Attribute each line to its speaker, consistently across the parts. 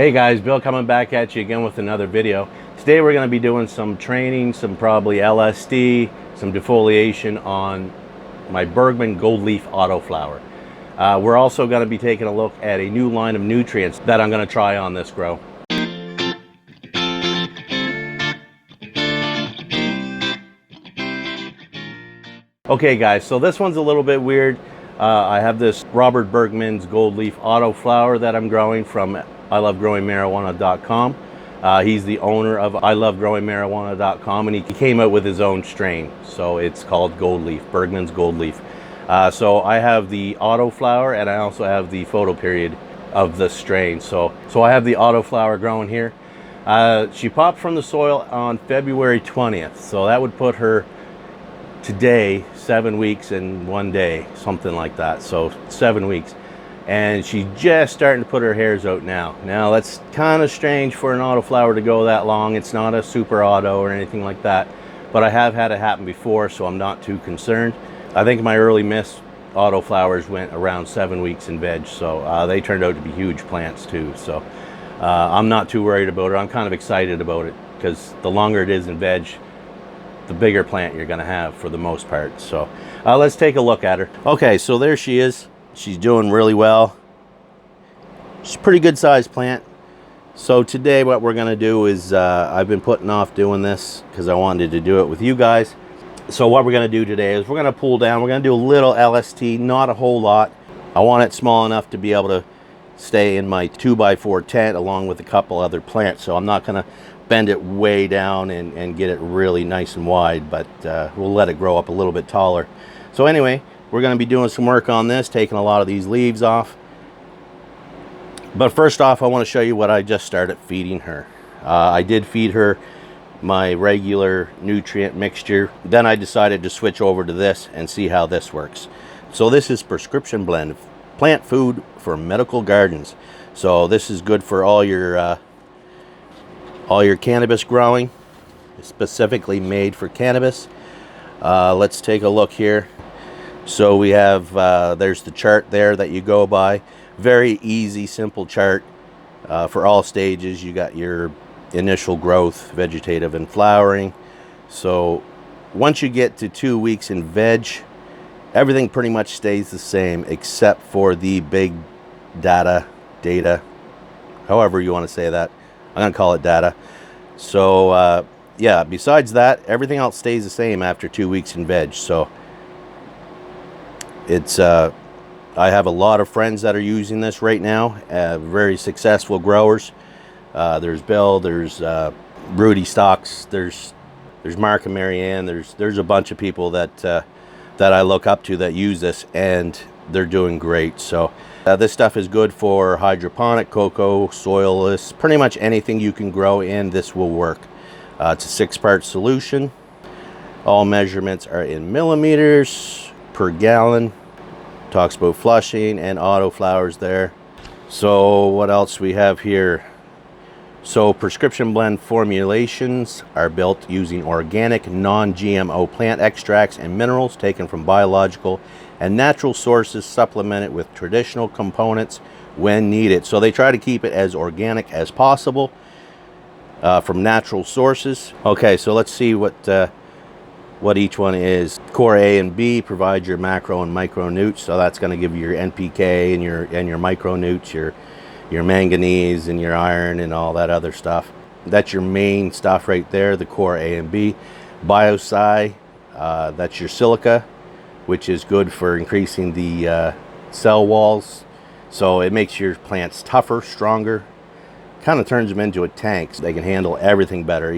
Speaker 1: Hey guys, Bill coming back at you again with another video. Today we're going to be doing some training, some probably LSD, some defoliation on my Bergman gold leaf autoflower. We're also going to be taking a look at a new line of nutrients that I'm going to try on this grow. Okay guys, so this one's a little bit weird. I have this Robert Bergman's gold leaf autoflower that I'm growing from ilovegrowingmarijuana.com. He's the owner of ilovegrowingmarijuana.com, and he came out with his own strain. So it's called Gold Leaf, Bergman's Gold Leaf. So I have the autoflower and I also have the photo period of the strain. So I have the autoflower growing here. She popped from the soil on February 20th. So that would put her today 7 weeks and 1 day, something like that. So 7 weeks. And she's just starting to put her hairs out now. Now that's kind of strange for an autoflower to go that long. It's not a super auto or anything like that, but I have had it happen before, so I'm not too concerned. I think my early miss autoflowers went around 7 weeks in veg, so they turned out to be huge plants too. So I'm not too worried about it. I'm kind of excited about it because the longer it is in veg, the bigger plant you're going to have for the most part. So let's take a look at her. Okay, so there she is. She's doing really well. She's a pretty good sized plant. So today what we're going to do is I've been putting off doing this because I wanted to do it with you guys. So what we're going to do today is we're going to pull down. We're going to do a little LST, not a whole lot. I want it small enough to be able to stay in my 2x4 tent along with a couple other plants. So I'm not going to bend it way down and get it really nice and wide, but we'll let it grow up a little bit taller. So anyway, we're going to be doing some work on this, taking a lot of these leaves off. But first off, I want to show you what I just started feeding her. I did feed her my regular nutrient mixture. Then I decided to switch over to this and see how this works. So this is Prescription Blend, plant food for medical gardens. So this is good for all your cannabis growing. It's specifically made for cannabis. Let's take a look here. So we have, there's the chart there that you go by. Very easy, simple chart for all stages. You got your initial growth, vegetative and flowering. So once you get to 2 weeks in veg, everything pretty much stays the same except for the big data, however you want to say that. I'm going to call it data. So yeah, besides that, everything else stays the same after 2 weeks in veg. So it's I have a lot of friends that are using this right now, very successful growers. There's Bill, there's Rudy Stocks, there's Mark and Marianne, there's a bunch of people that I look up to that use this, and they're doing great. So this stuff is good for hydroponic, cocoa, soilless, pretty much anything you can grow in, this will work. It's a 6-part solution. All measurements are in milliliters per gallon. Talks about flushing and autoflowers there. So what else we have here? So Prescription Blend formulations are built using organic, non-GMO plant extracts and minerals taken from biological and natural sources, supplemented with traditional components when needed. So they try to keep it as organic as possible from natural sources. Okay, so let's see what each one is. Core A and B provide your macro and micronutrients, so that's going to give you your NPK and your micronutrients, your manganese and your iron and all that other stuff. That's your main stuff right there, the core A and B. Biocide, that's your silica, which is good for increasing the cell walls, so it makes your plants tougher, stronger, kind of turns them into a tank so they can handle everything better.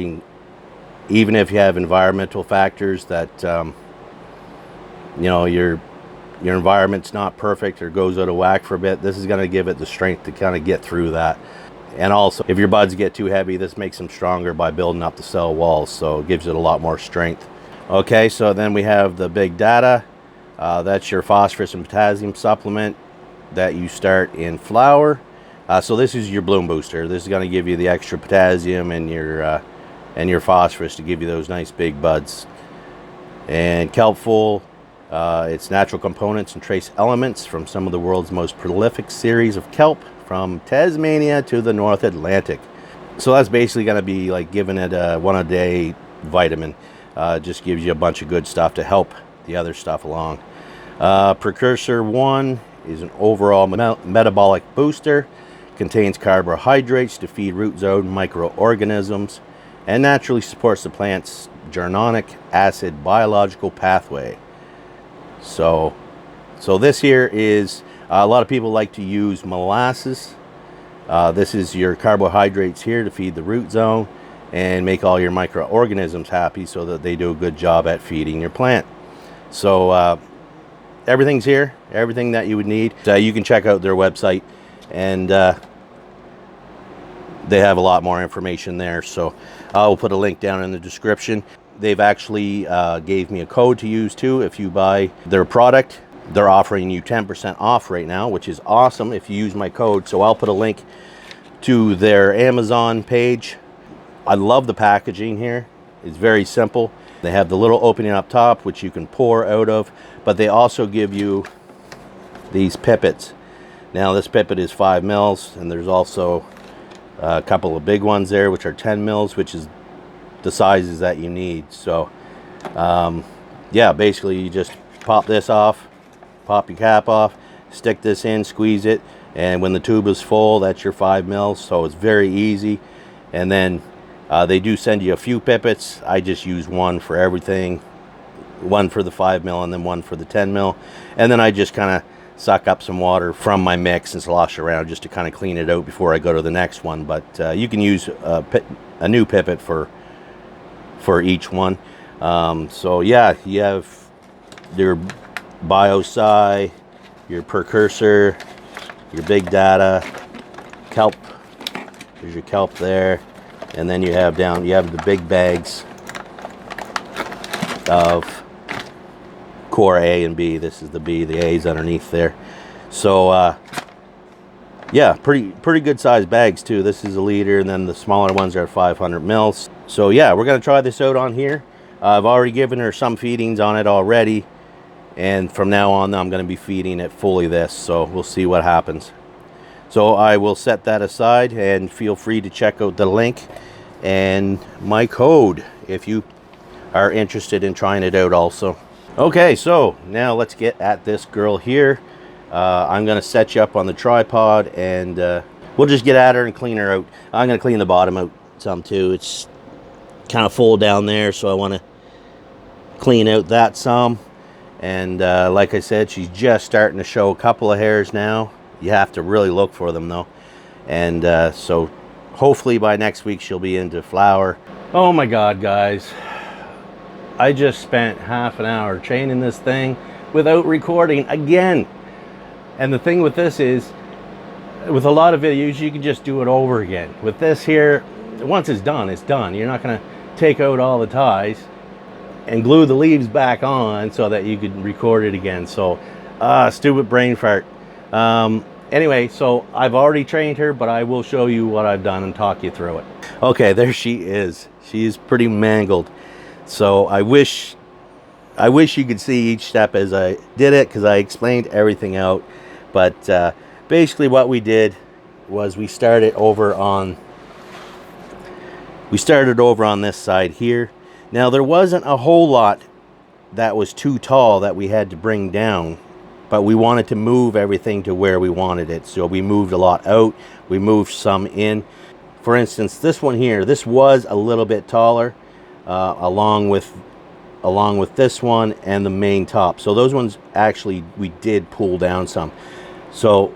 Speaker 1: Even if you have environmental factors that you know, your environment's not perfect or goes out of whack for a bit, this is going to give it the strength to kind of get through that. And also, if your buds get too heavy, this makes them stronger by building up the cell walls, so it gives it a lot more strength. Okay, so then we have the big data. That's your phosphorus and potassium supplement that you start in flower. So this is your bloom booster. This is going to give you the extra potassium and your phosphorus to give you those nice big buds. And Kelpful, its natural components and trace elements from some of the world's most prolific series of kelp from Tasmania to the North Atlantic. So that's basically going to be like giving it a 1-a-day vitamin. Just gives you a bunch of good stuff to help the other stuff along. Precursor 1 is an overall metabolic booster. Contains carbohydrates to feed root zone microorganisms and naturally supports the plant's germanic acid biological pathway. So this here is, a lot of people like to use molasses. This is your carbohydrates here to feed the root zone and make all your microorganisms happy so that they do a good job at feeding your plant. So everything's here, everything that you would need. You can check out their website, and they have a lot more information there. So I'll put a link down in the description. They've actually gave me a code to use too. If you buy their product, they're offering you 10% off right now, which is awesome if you use my code. So I'll put a link to their Amazon page. I love the packaging here. It's very simple. They have the little opening up top, which you can pour out of, but they also give you these pippets. Now this pipet is 5 mils, and there's also a couple of big ones there, which are 10 mils, which is the sizes that you need. So yeah, basically you just pop this off, pop your cap off, stick this in, squeeze it, and when the tube is full, that's your 5 mils. So it's very easy. And then they do send you a few pippets. I just use one for everything, one for the 5 mil and then one for the 10 mil, and then I just kind of suck up some water from my mix and slosh around just to kind of clean it out before I go to the next one. But you can use a new pipet for each one. So yeah, you have your biocide, your precursor, your big data, kelp. There's your kelp there, and then you have the big bags of core A and B. This is the B, the A is underneath there. So yeah, pretty good sized bags too. This is a liter, and then the smaller ones are 500 mils. So yeah, we're gonna try this out on here. I've already given her some feedings on it already, and from now on I'm going to be feeding it fully this, so we'll see what happens. So I will set that aside, and feel free to check out the link and my code if you are interested in trying it out also. Okay, so now let's get at this girl here. I'm going to set you up on the tripod, and we'll just get at her and clean her out. I'm going to clean the bottom out some too. It's kind of full down there, so I want to clean out that some. And like I said, she's just starting to show a couple of hairs now. You have to really look for them though. And so hopefully by next week she'll be into flower. Oh my god, guys, I just spent half an hour training this thing without recording again. And the thing with this is, with a lot of videos you can just do it over again. With this here, once it's done, it's done. You're not going to take out all the ties and glue the leaves back on so that you could record it again. So stupid brain fart. Anyway, so I've already trained her, but I will show you what I've done and talk you through it. Okay, there she is. She's pretty mangled. So I wish you could see each step as I did it, because I explained everything out. But basically what we did was we started over on this side here. Now there wasn't a whole lot that was too tall that we had to bring down, but we wanted to move everything to where we wanted it. So we moved a lot out, we moved some in. For instance, this one here, this was a little bit taller, along with this one and the main top. So those ones actually we did pull down some. So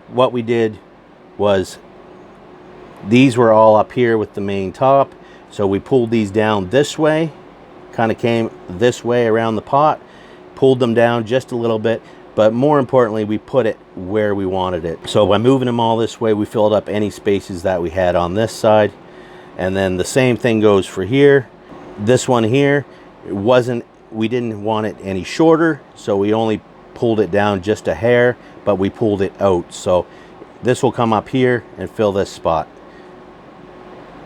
Speaker 1: what we did was, these were all up here with the main top, so we pulled these down this way, kind of came this way around the pot, pulled them down just a little bit, but more importantly we put it where we wanted it. So by moving them all this way, we filled up any spaces that we had on this side. And then the same thing goes for here. This one here, we didn't want it any shorter, so we only pulled it down just a hair, but we pulled it out. So this will come up here and fill this spot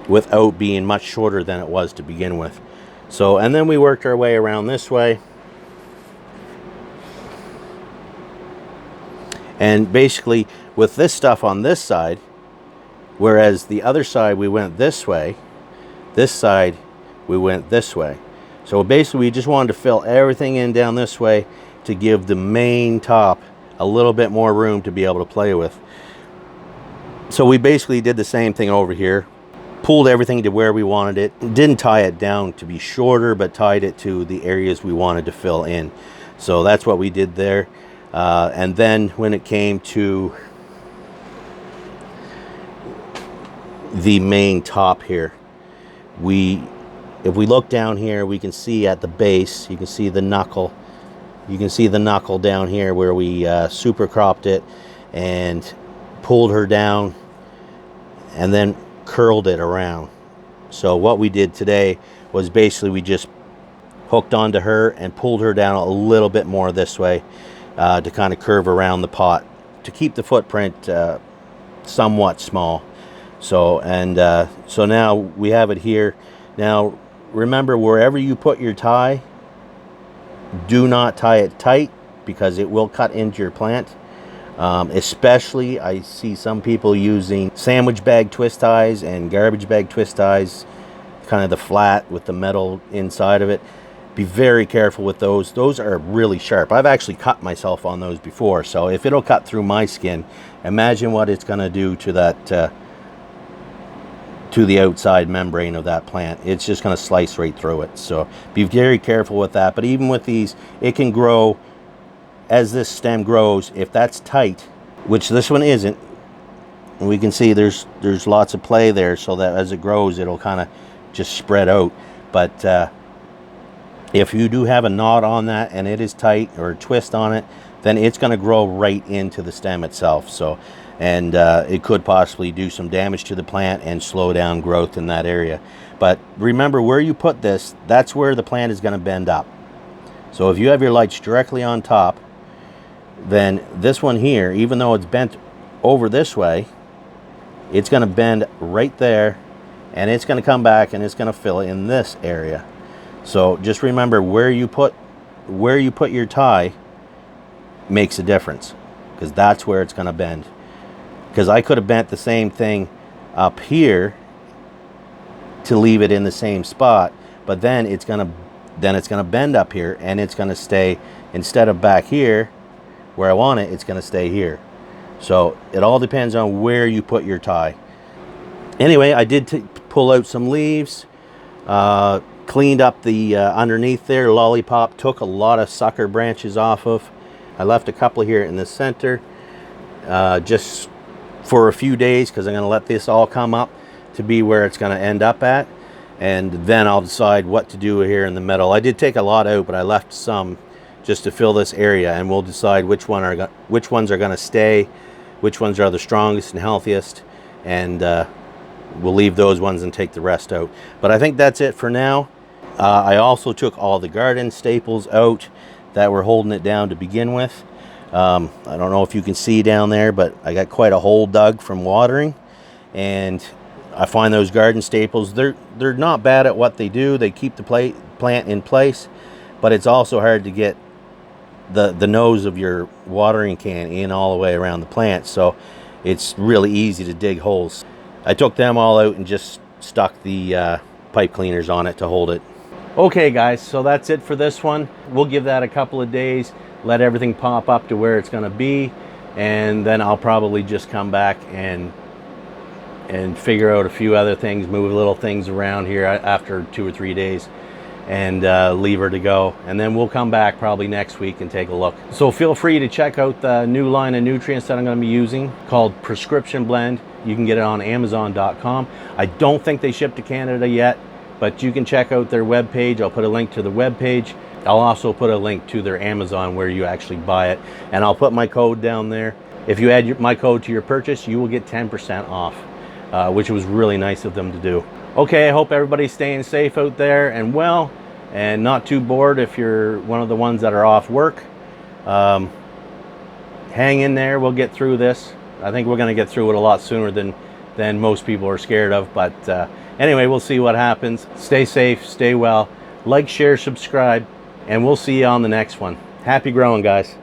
Speaker 1: without being much shorter than it was to begin with. So, and then we worked our way around this way, and basically with this stuff on this side, whereas the other side we went this way, this side we went this way. So basically we just wanted to fill everything in down this way to give the main top a little bit more room to be able to play with. So we basically did the same thing over here, pulled everything to where we wanted it, didn't tie it down to be shorter, but tied it to the areas we wanted to fill in. So that's what we did there. And then when it came to the main top here, if we look down here, we can see at the base, you can see the knuckle. You can see the knuckle down here where we super cropped it and pulled her down and then curled it around. So what we did today was basically we just hooked onto her and pulled her down a little bit more this way to kind of curve around the pot to keep the footprint somewhat small. So so now we have it here. Now remember, wherever you put your tie, do not tie it tight because it will cut into your plant. Especially I see some people using sandwich bag twist ties and garbage bag twist ties, kind of the flat with the metal inside of it. Be very careful with those. Those are really sharp. I've actually cut myself on those before, so if it'll cut through my skin, imagine what it's going to do to that to the outside membrane of that plant. It's just going to slice right through it. So be very careful with that. But even with these, it can grow as this stem grows. If that's tight, which this one isn't, and we can see there's lots of play there, so that as it grows it'll kind of just spread out. But if you do have a knot on that and it is tight, or a twist on it, then it's going to grow right into the stem itself. So it could possibly do some damage to the plant and slow down growth in that area. But remember, where you put this, that's where the plant is going to bend up. So if you have your lights directly on top, then this one here, even though it's bent over this way, it's going to bend right there, and it's going to come back and it's going to fill in this area. So just remember, where you put your tie makes a difference, because that's where it's going to bend. Because I could have bent the same thing up here to leave it in the same spot, but then it's going to bend up here, and it's going to stay, instead of back here where I want it, it's going to stay here. So it all depends on where you put your tie. Anyway, I did pull out some leaves, cleaned up the underneath there. Lollipop took a lot of sucker branches off of. I left a couple here in the center just for a few days, because I'm going to let this all come up to be where it's going to end up at, and then I'll decide what to do here in the middle. I did take a lot out, but I left some just to fill this area, and we'll decide which ones are going to stay, which ones are the strongest and healthiest, and we'll leave those ones and take the rest out. But I think that's it for now. I also took all the garden staples out that were holding it down to begin with. I don't know if you can see down there, but I got quite a hole dug from watering, and I find those garden staples, they're not bad at what they do. They keep the plant in place, but it's also hard to get the nose of your watering can in all the way around the plant, so it's really easy to dig holes. I took them all out and just stuck the pipe cleaners on it to hold it. Okay guys, so that's it for this one. We'll give that a couple of days, let everything pop up to where it's going to be, and then I'll probably just come back and figure out a few other things, move little things around here after 2 or 3 days, and leave her to go. And then we'll come back probably next week and take a look. So feel free to check out the new line of nutrients that I'm going to be using called Prescription Blend. You can get it on Amazon.com. I don't think they ship to Canada yet, but you can check out their webpage. I'll put a link to the webpage. I'll also put a link to their Amazon where you actually buy it, and I'll put my code down there. If you add my code to your purchase, you will get 10% off, which was really nice of them to do. Okay, I hope everybody's staying safe out there and well, and not too bored if you're one of the ones that are off work. Hang in there, we'll get through this. I think we're going to get through it a lot sooner than most people are scared of, but anyway, we'll see what happens. Stay safe, stay well, like, share, subscribe, and we'll see you on the next one. Happy growing, guys.